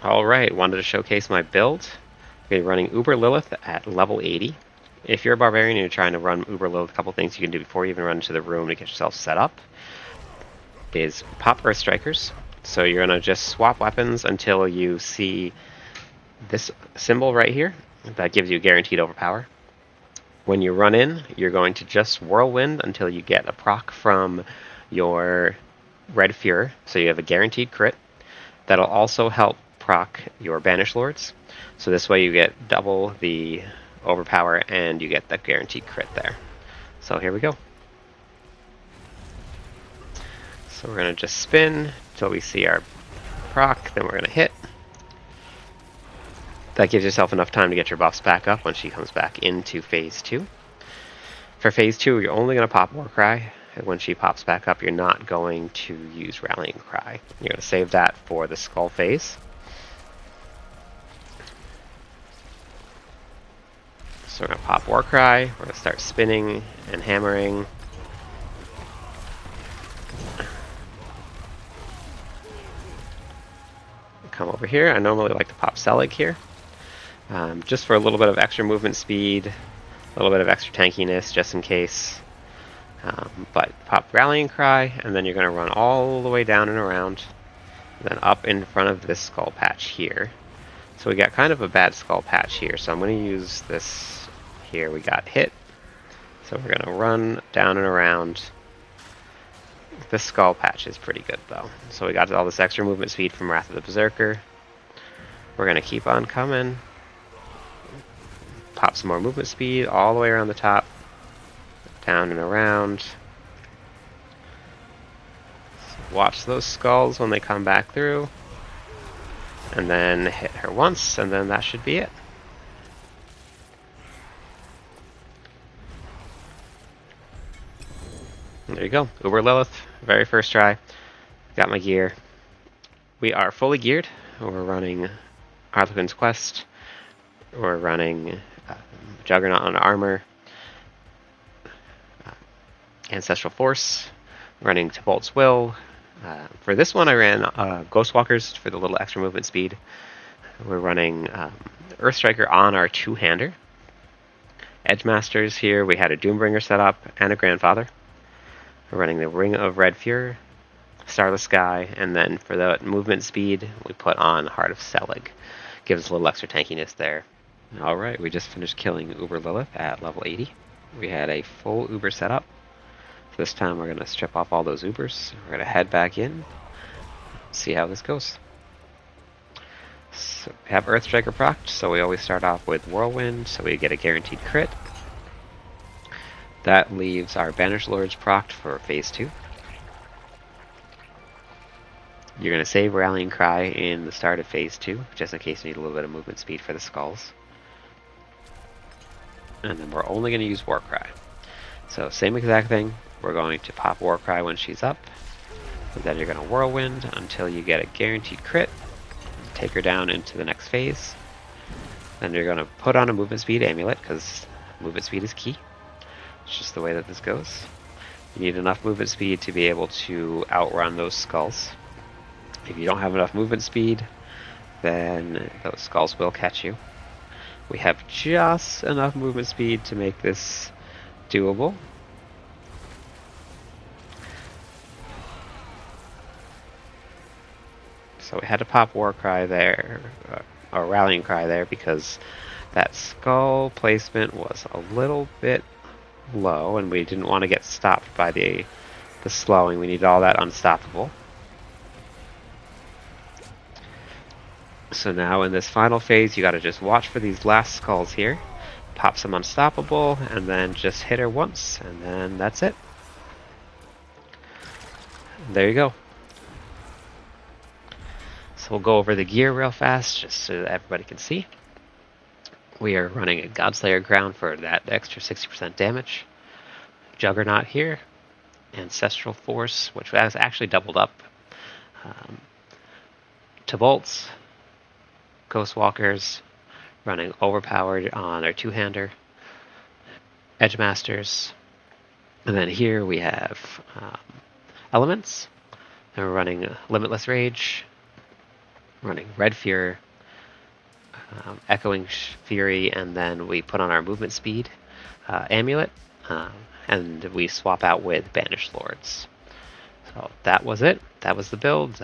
Alright, wanted to showcase my build. We're running Uber Lilith at level 80. If you're a barbarian and you're trying to run Uber Lilith, a couple things you can do before you even run into the room to get yourself set up is pop Earth Strikers. So you're going to just swap weapons until you see this symbol right here. That gives you guaranteed overpower. When you run in, you're going to just whirlwind until you get a proc from your Red Fuhrer, so you have a guaranteed crit. That'll also help proc your Banished Lords, so this way you get double the overpower and you get that guaranteed crit there. So here we go. So we're going to just spin until we see our proc, then we're going to hit. That gives yourself enough time to get your buffs back up when she comes back into phase 2. For phase 2, you're only going to pop Warcry. When she pops back up, you're not going to use Rallying Cry. You're going to save that for the Skull phase. So we're going to pop Warcry. We're going to start spinning and hammering. Come over here. I normally like to pop Selig here. Just for a little bit of extra movement speed, a little bit of extra tankiness, just in case. But pop Rallying Cry, and then you're going to run all the way down and around, and then up in front of this skull patch here. So we got kind of a bad skull patch here, so I'm going to use this here. We got hit, so we're going to run down and around. This skull patch is pretty good, though. So we got all this extra movement speed from Wrath of the Berserker. We're going to keep on coming. Pop some more movement speed all the way around the top. Down and around. Watch those skulls when they come back through. And then hit her once, and then that should be it. There you go. Uber Lilith, very first try. Got my gear. We are fully geared. We're running Harlequin's Quest. We're running Juggernaut on armor. Ancestral Force. Running Tibolt's Will. For this one I ran Ghostwalkers for the little extra movement speed. We're running Earth Striker on our two-hander. Edgemasters here, we had a Doombringer set up and a Grandfather. We're running the Ring of Red Fuhrer, Starless Sky, and then for the movement speed, we put on Heart of Selig. Gives us a little extra tankiness there. Alright, we just finished killing Uber Lilith at level 80. We had a full Uber setup. This time we're going to strip off all those Ubers. We're going to head back in, see how this goes. So we have Earth Striker procced, so we always start off with Whirlwind, so we get a guaranteed crit. That leaves our Banished Lords procced for phase 2. You're going to save Rallying Cry in the start of phase 2, just in case you need a little bit of movement speed for the skulls. And then we're only going to use Warcry. So same exact thing. We're going to pop Warcry when she's up. And then you're going to Whirlwind until you get a guaranteed crit. Take her down into the next phase. Then you're going to put on a movement speed amulet, because movement speed is key. It's just the way that this goes. You need enough movement speed to be able to outrun those skulls. If you don't have enough movement speed, then those skulls will catch you. We have just enough movement speed to make this doable. So we had to pop Warcry there, or Rallying Cry there, because that skull placement was a little bit low, and we didn't want to get stopped by the slowing. We needed all that unstoppable. So now in this final phase, you got to just watch for these last skulls here. Pop some unstoppable, and then just hit her once, and then that's it. There you go. So we'll go over the gear real fast, just so that everybody can see. We are running a Godslayer crown for that extra 60% damage. Juggernaut here. Ancestral Force, which has actually doubled up. Tibolts. Ghostwalkers. Running overpowered on our two-hander. Edgemasters. And then here we have elements. And we're running Limitless Rage. running Red Fear, Echoing Fury, and then we put on our movement speed amulet, and we swap out with Banished Lords. So that was it. That was the build.